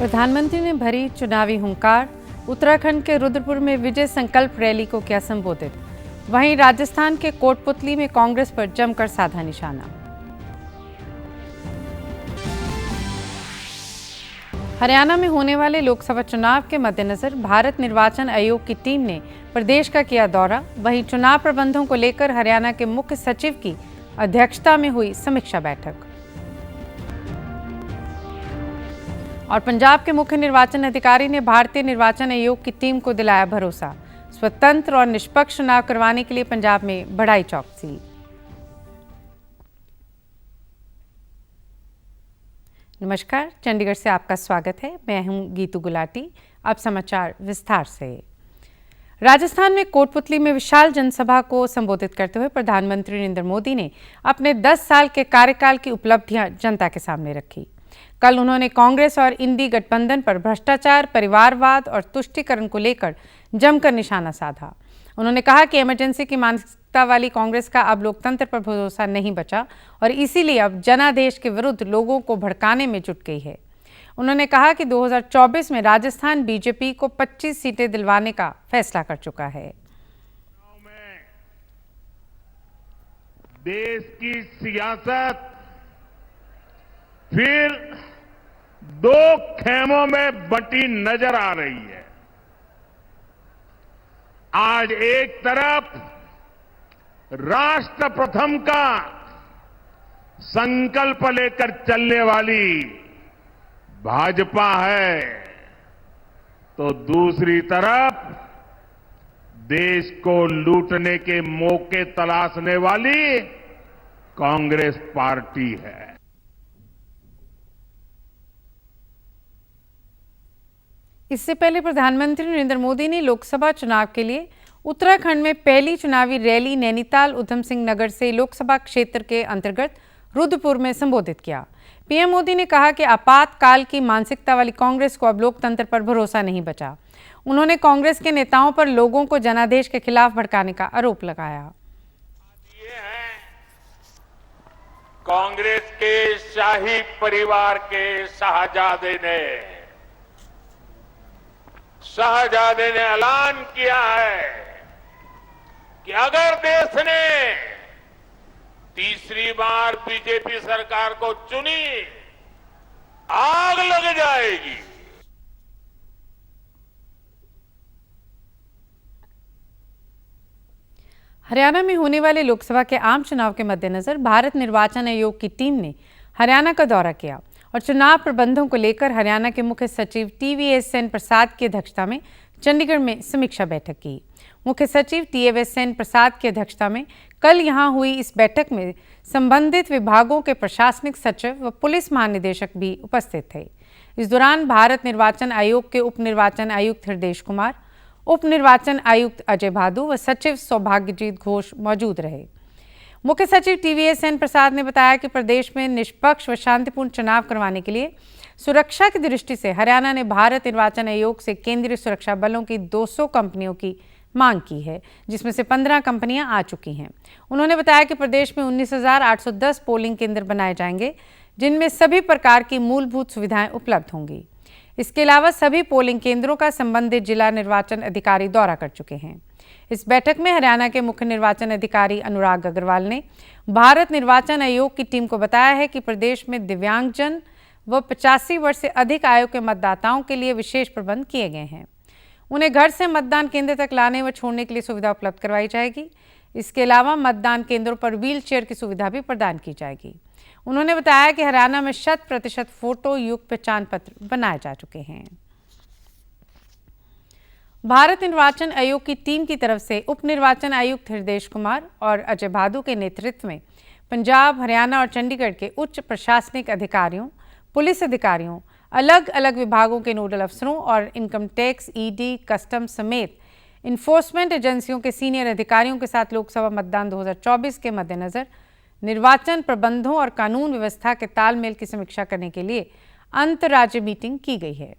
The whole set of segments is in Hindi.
प्रधानमंत्री ने भरी चुनावी हुंकार, उत्तराखंड के रुद्रपुर में विजय संकल्प रैली को किया संबोधित। वहीं राजस्थान के कोटपुतली में कांग्रेस पर जमकर साधा निशाना। हरियाणा में होने वाले लोकसभा चुनाव के मद्देनजर भारत निर्वाचन आयोग की टीम ने प्रदेश का किया दौरा। वहीं चुनाव प्रबंधों को लेकर हरियाणा के मुख्य सचिव की अध्यक्षता में हुई समीक्षा बैठक। और पंजाब के मुख्य निर्वाचन अधिकारी ने भारतीय निर्वाचन आयोग की टीम को दिलाया भरोसा। स्वतंत्र और निष्पक्ष चुनाव करवाने के लिए पंजाब में बढ़ाई चौकसी। नमस्कार, चंडीगढ़ से आपका स्वागत है। मैं हूं गीतू गुलाटी। अब समाचार विस्तार से। राजस्थान में कोटपुतली में विशाल जनसभा को संबोधित करते हुए प्रधानमंत्री नरेंद्र मोदी ने अपने 10 साल के कार्यकाल की उपलब्धियां जनता के सामने रखी। कल उन्होंने कांग्रेस और इंडी गठबंधन पर भ्रष्टाचार, परिवारवाद और तुष्टीकरण को लेकर जमकर निशाना साधा। उन्होंने कहा कि इमरजेंसी की मानसिकता वाली कांग्रेस का अब लोकतंत्र पर भरोसा नहीं बचा और इसीलिए अब जनादेश के विरुद्ध लोगों को भड़काने में जुट गई है। उन्होंने कहा कि 2024 में राजस्थान बीजेपी को 25 सीटें दिलवाने का फैसला कर चुका है। देश की सियासत फिर दो खेमों में बंटी नजर आ रही है। आज एक तरफ राष्ट्र प्रथम का संकल्प लेकर चलने वाली भाजपा है, तो दूसरी तरफ देश को लूटने के मौके तलाशने वाली कांग्रेस पार्टी है। इससे पहले प्रधानमंत्री नरेंद्र मोदी ने लोकसभा चुनाव के लिए उत्तराखंड में पहली चुनावी रैली नैनीताल उधम सिंह नगर से लोकसभा क्षेत्र के अंतर्गत रुद्रपुर में संबोधित किया। पीएम मोदी ने कहा कि आपातकाल की मानसिकता वाली कांग्रेस को अब लोकतंत्र पर भरोसा नहीं बचा। उन्होंने कांग्रेस के नेताओं पर लोगों को जनादेश के खिलाफ भड़काने का आरोप लगाया। कांग्रेस के शाही परिवार के शाहजादे ने ऐलान किया है कि अगर देश ने तीसरी बार बीजेपी सरकार को चुनी, आग लग जाएगी। हरियाणा में होने वाले लोकसभा के आम चुनाव के मद्देनजर भारत निर्वाचन आयोग की टीम ने हरियाणा का दौरा किया और चुनाव प्रबंधों को लेकर हरियाणा के मुख्य सचिव टीवीएस सेन प्रसाद की अध्यक्षता में चंडीगढ़ में समीक्षा बैठक की। मुख्य सचिव टीवीएस सेन प्रसाद की अध्यक्षता में कल यहां हुई इस बैठक में संबंधित विभागों के प्रशासनिक सचिव व पुलिस महानिदेशक भी उपस्थित थे। इस दौरान भारत निर्वाचन आयोग के उप निर्वाचन आयुक्त हृदेश कुमार, उप निर्वाचन आयुक्त अजय भादु व सचिव सौभाग्यजीत घोष मौजूद रहे। मुख्य सचिव टीवीएस सेन प्रसाद ने बताया कि प्रदेश में निष्पक्ष व शांतिपूर्ण चुनाव करवाने के लिए सुरक्षा की दृष्टि से हरियाणा ने भारत निर्वाचन आयोग से केंद्रीय सुरक्षा बलों की 200 कंपनियों की मांग की है, जिसमें से 15 कंपनियां आ चुकी हैं। उन्होंने बताया कि प्रदेश में 19,810 पोलिंग केंद्र बनाए जाएंगे, जिनमें सभी प्रकार की मूलभूत सुविधाएं उपलब्ध होंगी। इसके अलावा सभी पोलिंग केंद्रों का संबंधित जिला निर्वाचन अधिकारी दौरा कर चुके हैं। इस बैठक में हरियाणा के मुख्य निर्वाचन अधिकारी अनुराग अग्रवाल ने भारत निर्वाचन आयोग की टीम को बताया है कि प्रदेश में दिव्यांगजन व 85 वर्ष से अधिक आयु के मतदाताओं के लिए विशेष प्रबंध किए गए हैं। उन्हें घर से मतदान केंद्र तक लाने व छोड़ने के लिए सुविधा उपलब्ध करवाई जाएगी। इसके अलावा मतदान केंद्रों पर व्हील चेयर की सुविधा भी प्रदान की जाएगी। उन्होंने बताया कि हरियाणा में 100% फोटो युक्त पहचान पत्र बनाए जा चुके हैं। भारत निर्वाचन आयोग की टीम की तरफ से उप निर्वाचन आयुक्त हृदेश कुमार और अजय भादु के नेतृत्व में पंजाब, हरियाणा और चंडीगढ़ के उच्च प्रशासनिक अधिकारियों, पुलिस अधिकारियों, अलग अलग विभागों के नोडल अफसरों और इनकम टैक्स, ईडी, कस्टम समेत इन्फोर्समेंट एजेंसियों के सीनियर अधिकारियों के साथ लोकसभा मतदान 2024 के मद्देनजर निर्वाचन प्रबंधों और कानून व्यवस्था के तालमेल की समीक्षा करने के लिए अंतर्राज्यीय मीटिंग की गई है।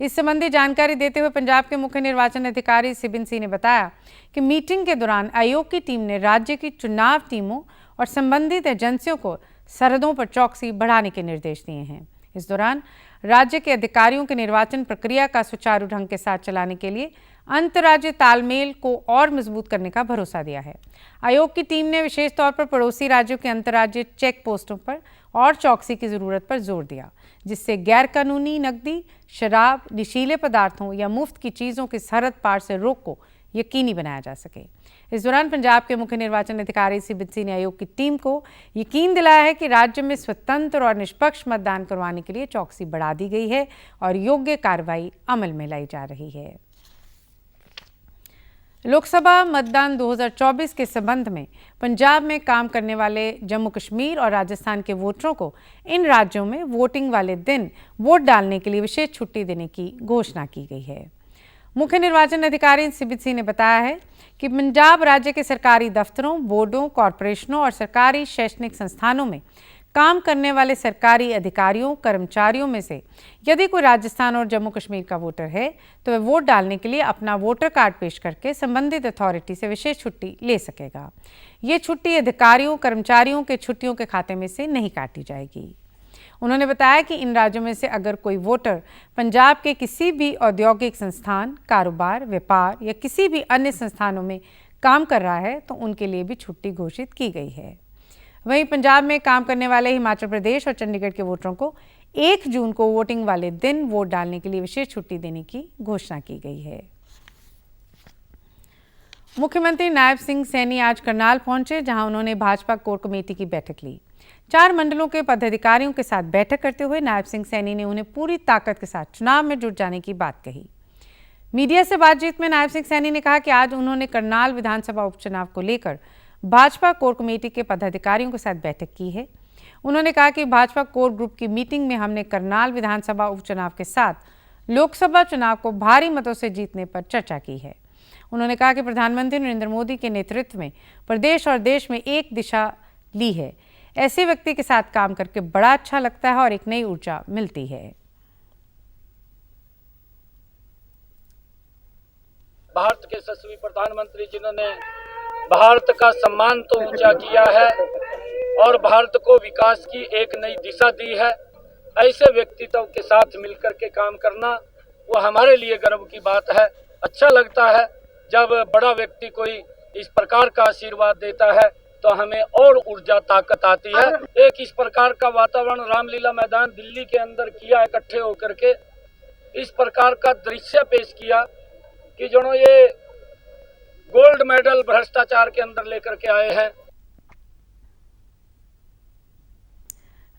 इस संबंधी जानकारी देते हुए पंजाब के मुख्य निर्वाचन अधिकारी सिबिन सिंह ने बताया कि मीटिंग के दौरान आयोग की टीम ने राज्य की चुनाव टीमों और संबंधित एजेंसियों को सरहदों पर चौकसी बढ़ाने के निर्देश दिए हैं। इस दौरान राज्य के अधिकारियों के निर्वाचन प्रक्रिया का सुचारू ढंग के साथ चलाने के लिए अंतर्राज्यीय तालमेल को और मजबूत करने का भरोसा दिया है। आयोग की टीम ने विशेष तौर पर पड़ोसी राज्यों के अंतर्राज्यीय चेक पोस्टों पर और चौकसी की जरूरत पर जोर दिया, जिससे गैरकानूनी नकदी, शराब, नशीले पदार्थों या मुफ्त की चीज़ों की सरहद पार से रोक को यकीनी बनाया जा सके। इस दौरान पंजाब के मुख्य निर्वाचन अधिकारी सिबिन सिंह ने आयोग की टीम को यकीन दिलाया है कि राज्य में स्वतंत्र और निष्पक्ष मतदान करवाने के लिए चौकसी बढ़ा दी गई है और योग्य कार्रवाई अमल में लाई जा रही है। लोकसभा मतदान 2024 के संबंध में पंजाब में काम करने वाले जम्मू कश्मीर और राजस्थान के वोटरों को इन राज्यों में वोटिंग वाले दिन वोट डालने के लिए विशेष छुट्टी देने की घोषणा की गई है। मुख्य निर्वाचन अधिकारी सिबिन सिंह ने बताया है कि पंजाब राज्य के सरकारी दफ्तरों, बोर्डों, कॉरपोरेशनों और सरकारी शैक्षणिक संस्थानों में काम करने वाले सरकारी अधिकारियों, कर्मचारियों में से यदि कोई राजस्थान और जम्मू कश्मीर का वोटर है तो वह वोट डालने के लिए अपना वोटर कार्ड पेश करके संबंधित अथॉरिटी से विशेष छुट्टी ले सकेगा। ये छुट्टी अधिकारियों, कर्मचारियों के छुट्टियों के खाते में से नहीं काटी जाएगी। उन्होंने बताया कि इन राज्यों में से अगर कोई वोटर पंजाब के किसी भी औद्योगिक संस्थान, कारोबार, व्यापार या किसी भी अन्य संस्थानों में काम कर रहा है तो उनके लिए भी छुट्टी घोषित की गई है। वहीं पंजाब में काम करने वाले हिमाचल प्रदेश और चंडीगढ़ के वोटरों को 1 जून को वोटिंग वाले दिन वोट डालने के लिए विशेष छुट्टी देने की घोषणा की गई है। मुख्यमंत्री नायब सिंह सैनी आज करनाल पहुंचे, जहां उन्होंने भाजपा कोर कमेटी की बैठक ली। 4 मंडलों के पदाधिकारियों के साथ बैठक करते हुए नायब सिंह सैनी ने उन्हें पूरी ताकत के साथ चुनाव में जुट जाने की बात कही। मीडिया से बातचीत में नायब सिंह सैनी ने कहा कि आज उन्होंने करनाल विधानसभा उपचुनाव को लेकर भाजपा कोर कमेटी के पदाधिकारियों के साथ बैठक की है। उन्होंने कहा कि भाजपा कोर ग्रुप की मीटिंग में हमने करनाल विधानसभा उपचुनाव के साथ लोकसभा चुनाव को भारी मतों से जीतने पर चर्चा की है। उन्होंने कहा कि प्रधानमंत्री नरेंद्र मोदी के नेतृत्व में प्रदेश और देश में एक दिशा ली है। ऐसे व्यक्ति के साथ काम करके बड़ा अच्छा लगता है और एक नई ऊर्जा मिलती है। भारत के यशस्वी प्रधानमंत्री जिन्होंने भारत का सम्मान तो ऊंचा किया है और भारत को विकास की एक नई दिशा दी है, ऐसे व्यक्तित्व के साथ मिलकर के काम करना वो हमारे लिए गर्व की बात है। अच्छा लगता है जब बड़ा व्यक्ति कोई इस प्रकार का आशीर्वाद देता है तो हमें और ऊर्जा ताकत आती है। एक इस प्रकार का वातावरण रामलीला मैदान दिल्ली के अंदर किया, इकट्ठे होकर के इस प्रकार का दृश्य पेश किया कि जो ये गोल्ड मेडल भ्रष्टाचार के अंदर लेकर के आए हैं।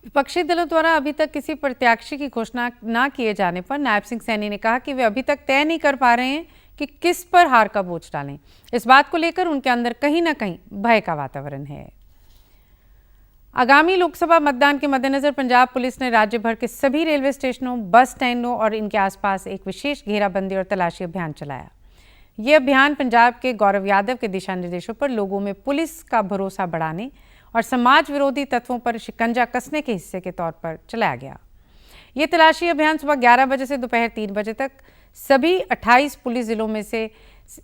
विपक्षी दलों द्वारा अभी तक किसी प्रत्याशी की घोषणा न किए जाने पर नायब सिंह सैनी ने कहा कि वे अभी तक तय नहीं कर पा रहे हैं कि किस पर हार का बोझ डालें। इस बात को लेकर उनके अंदर कहीं ना कहीं भय का वातावरण है। आगामी लोकसभा मतदान के मद्देनजर पंजाब पुलिस ने राज्य भर के सभी रेलवे स्टेशनों, बस स्टैंडों और इनके आसपास एक विशेष घेराबंदी और तलाशी अभियान चलाया। ये अभियान पंजाब के गौरव यादव के दिशा निर्देशों पर लोगों में पुलिस का भरोसा बढ़ाने और समाज विरोधी तत्वों पर शिकंजा कसने के हिस्से के तौर पर चलाया गया। ये तलाशी अभियान सुबह 11 बजे से दोपहर 3 बजे तक सभी 28 पुलिस जिलों में से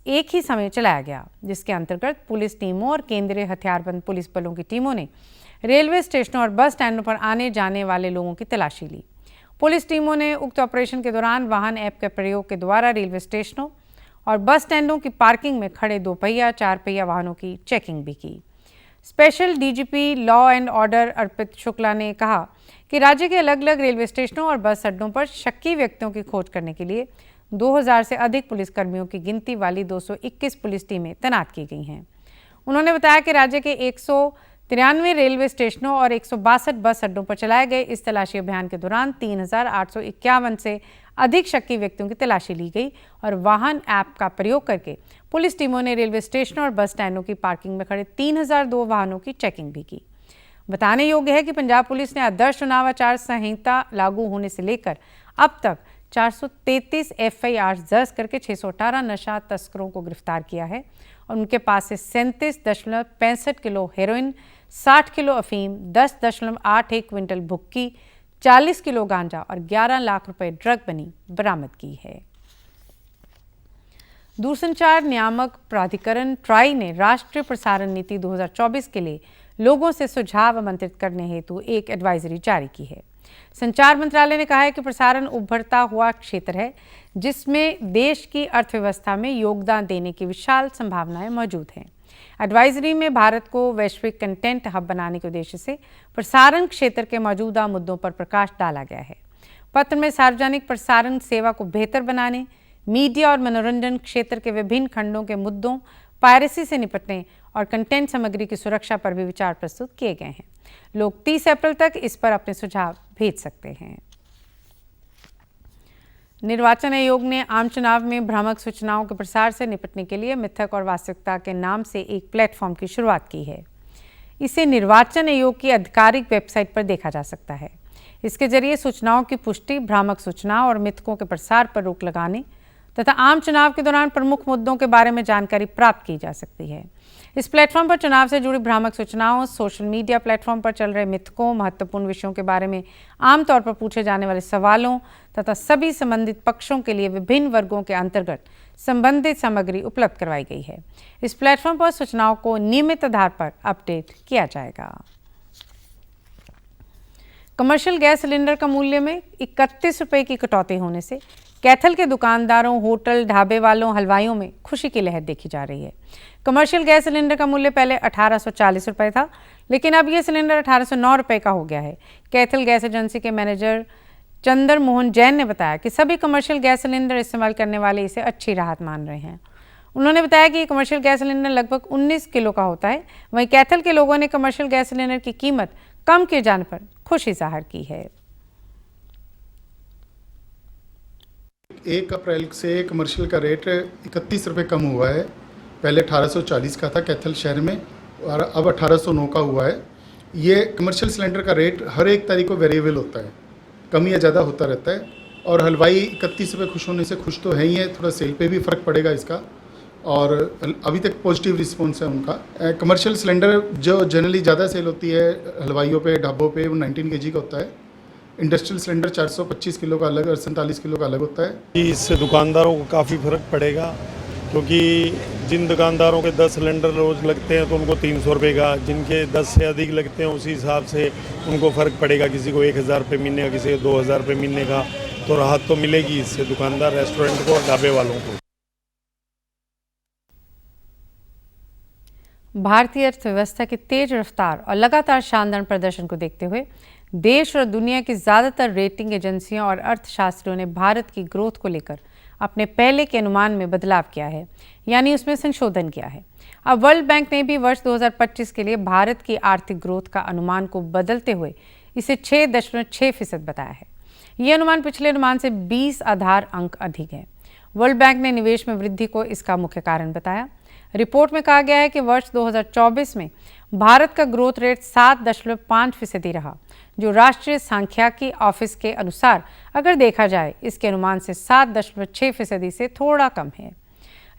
एक ही समय चलाया गया, जिसके अंतर्गत पुलिस टीमों और केंद्रीय हथियारबंद पुलिस बलों की टीमों ने रेलवे स्टेशनों और बस स्टैंडों पर आने जाने वाले लोगों की तलाशी ली। पुलिस टीमों ने उक्त ऑपरेशन के दौरान वाहन ऐप के प्रयोग के द्वारा रेलवे स्टेशनों और बस स्टैंडों की पार्किंग में खड़े 2 पहिया, 4 पहिया वाहनों की चेकिंग भी की। Special DGP law and order Arpit Shukla ने कहा कि राज्य के अलग अलग रेलवे स्टेशनों और बस अड्डों पर शक्की व्यक्तियों की खोज करने के लिए 2000 से अधिक पुलिसकर्मियों की गिनती वाली 221 पुलिस टीमें तैनात की गई हैं। उन्होंने बताया कि राज्य के 193 रेलवे स्टेशनों और 162 बस अड्डों पर चलाए गए इस तलाशी अभियान के दौरान 3851 से अधिक शक्की व्यक्तियों की तलाशी ली गई और वाहन ऐप का प्रयोग करके पुलिस टीमों ने रेलवे स्टेशनों और बस स्टैंडों की पार्किंग में खड़े 3002 वाहनों की चेकिंग भी की। बताने योग्य है कि पंजाब पुलिस ने आदर्श चुनाव आचार संहिता लागू होने से लेकर अब तक 433 FIR दर्ज करके 618 नशा तस्करों को गिरफ्तार किया है और उनके पास से 37.65 किलो हेरोइन, 60 किलो अफीम, 10.81 क्विंटल भुक्की, 40 किलो गांजा और 11 लाख रुपए ड्रग मनी बरामद की है। दूरसंचार नियामक प्राधिकरण ट्राई ने राष्ट्रीय प्रसारण नीति 2024 के लिए लोगों से सुझाव आमंत्रित करने हेतु एक एडवाइजरी जारी की है। संचार मंत्रालय ने कहा है कि प्रसारण उभरता हुआ क्षेत्र है जिसमें देश की अर्थव्यवस्था में योगदान देने की विशाल संभावनाएं मौजूद हैं। एडवाइजरी में भारत को वैश्विक कंटेंट हब बनाने के उद्देश्य से प्रसारण क्षेत्र के मौजूदा मुद्दों पर प्रकाश डाला गया है। पत्र में सार्वजनिक प्रसारण सेवा को बेहतर बनाने, मीडिया और मनोरंजन क्षेत्र के विभिन्न खंडों के मुद्दों, पायरेसी से निपटने और कंटेंट सामग्री की सुरक्षा पर भी विचार प्रस्तुत किए गए हैं। लोग 30 अप्रैल तक इस पर अपने सुझाव भेज सकते हैं। निर्वाचन आयोग ने आम चुनाव में भ्रामक सूचनाओं के प्रसार से निपटने के लिए मिथक और वास्तविकता के नाम से एक प्लेटफॉर्म की शुरुआत की है। इसे निर्वाचन आयोग की आधिकारिक वेबसाइट पर देखा जा सकता है। इसके जरिए सूचनाओं की पुष्टि, भ्रामक सूचनाओं और मिथकों के प्रसार पर रोक लगाने तथा आम चुनाव के दौरान प्रमुख मुद्दों के बारे में जानकारी प्राप्त की जा सकती है। इस प्लेटफॉर्म पर चुनाव से जुड़ी भ्रामक सूचनाओं, सोशल मीडिया प्लेटफॉर्म पर चल रहे मिथकों, महत्वपूर्ण विषयों के बारे में आमतौर पर पूछे जाने वाले सवालों तथा सभी संबंधित पक्षों के लिए विभिन्न वर्गों के अंतर्गत संबंधित सामग्री उपलब्ध करवाई गई है। इस प्लेटफॉर्म पर सूचनाओं को नियमित आधार पर अपडेट किया जाएगा। कमर्शियल गैस सिलेंडर का मूल्य में 31 रुपये की कटौती होने से कैथल के दुकानदारों, होटल, ढाबे वालों, हलवाइयों में खुशी की लहर देखी जा रही है। कमर्शियल गैस सिलेंडर का मूल्य पहले 1840 रुपये था, लेकिन अब यह सिलेंडर 1809 रुपये का हो गया है। कैथल गैस एजेंसी के मैनेजर चंद्र मोहन जैन ने बताया कि सभी कमर्शियल गैस सिलेंडर इस्तेमाल करने वाले इसे अच्छी राहत मान रहे हैं। उन्होंने बताया कि कमर्शियल गैस सिलेंडर लगभग 19 किलो का होता है। वहीं कैथल के लोगों ने कमर्शियल गैस सिलेंडर की कीमत कम किए जाने पर खुशी जाहिर की है। 1 अप्रैल से कमर्शियल का रेट 31 रुपये कम हुआ है। पहले 1840 का था कैथल शहर में और अब 1809 का हुआ है। ये कमर्शियल सिलेंडर का रेट हर एक तारीख को वेरिएबल होता है, कम या ज़्यादा होता रहता है। और हलवाई 31 रुपये खुश होने से खुश तो है ही है, थोड़ा सेल पे भी फ़र्क पड़ेगा इसका, और अभी तक पॉजिटिव रिस्पॉन्स है उनका। कमर्शियल सिलेंडर जो जनरली ज़्यादा सेल होती है हलवाइयों पे, ढाबों पे, वो 19 kg का होता है। इंडस्ट्रियल सिलेंडर 425 किलो का अलग और 47 किलो का अलग होता है। इससे दुकानदारों को काफ़ी फ़र्क पड़ेगा, क्योंकि जिन दुकानदारों के 10 सिलेंडर रोज़ लगते हैं तो उनको 300 रुपये का, जिनके 10 से अधिक लगते हैं उसी हिसाब से उनको फ़र्क पड़ेगा। किसी को 1000 रुपये मिलने का, किसी को 2000 रुपये मिलने का, तो राहत तो मिलेगी इससे दुकानदार, रेस्टोरेंट को और ढाबे वालों को। भारतीय अर्थव्यवस्था की तेज रफ्तार और लगातार शानदार प्रदर्शन को देखते हुए देश और दुनिया की ज़्यादातर रेटिंग एजेंसियों और अर्थशास्त्रियों ने भारत की ग्रोथ को लेकर अपने पहले के अनुमान में बदलाव किया है, यानी उसमें संशोधन किया है। अब वर्ल्ड बैंक ने भी वर्ष 2025 के लिए भारत की आर्थिक ग्रोथ का अनुमान को बदलते हुए इसे 6.6% बताया है। ये अनुमान पिछले अनुमान से 20 आधार अंक अधिक है। वर्ल्ड बैंक ने निवेश में वृद्धि को इसका मुख्य कारण बताया। रिपोर्ट में कहा गया है कि वर्ष 2024 में भारत का ग्रोथ रेट 7.5% रहा, जो राष्ट्रीय सांख्यिकी ऑफिस के अनुसार अगर देखा जाए इसके अनुमान से 7.6% से थोड़ा कम है।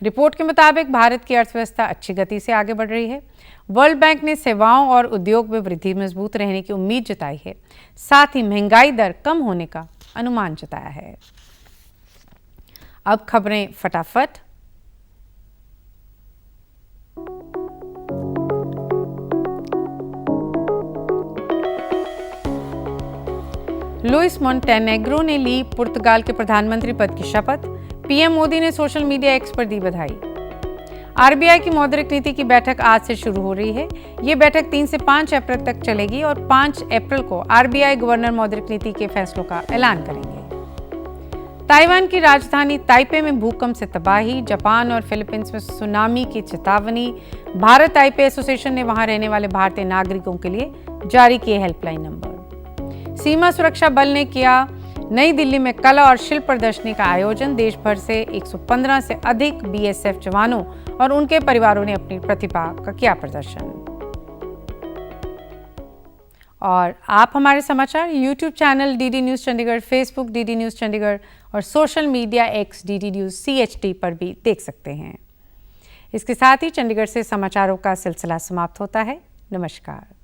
रिपोर्ट के मुताबिक भारत की अर्थव्यवस्था अच्छी गति से आगे बढ़ रही है। वर्ल्ड बैंक ने सेवाओं और उद्योग में वृद्धि मजबूत रहने की उम्मीद जताई है, साथ ही महंगाई दर कम होने का अनुमान जताया है। अब खबरें फटाफट। लुइस मोंटेनेग्रो ने ली पुर्तगाल के प्रधानमंत्री पद की शपथ। पीएम मोदी ने सोशल मीडिया एक्स पर दी बधाई। आरबीआई की मौद्रिक नीति की बैठक आज से शुरू हो रही है। ये बैठक 3 से 5 अप्रैल तक चलेगी और 5 अप्रैल को आरबीआई गवर्नर मौद्रिक नीति के फैसलों का ऐलान करेंगे। ताइवान की राजधानी ताइपे में भूकंप से तबाही। जापान और फिलीपींस में सुनामी की चेतावनी। भारत ताइपे एसोसिएशन ने वहां रहने वाले भारतीय नागरिकों के लिए जारी किए हेल्पलाइन नंबर। सीमा सुरक्षा बल ने किया नई दिल्ली में कला और शिल्प प्रदर्शनी का आयोजन। देश भर से 115 से अधिक बीएसएफ जवानों और उनके परिवारों ने अपनी प्रतिभा का किया प्रदर्शन। और आप हमारे समाचार YouTube channel DD news Chandigarh, Facebook DD news Chandigarh और social media X DD news CHD पर भी देख सकते हैं। इसके साथ ही चंडीगढ़ से समाचारों का सिलसिला समाप्त होता है। नमस्कार।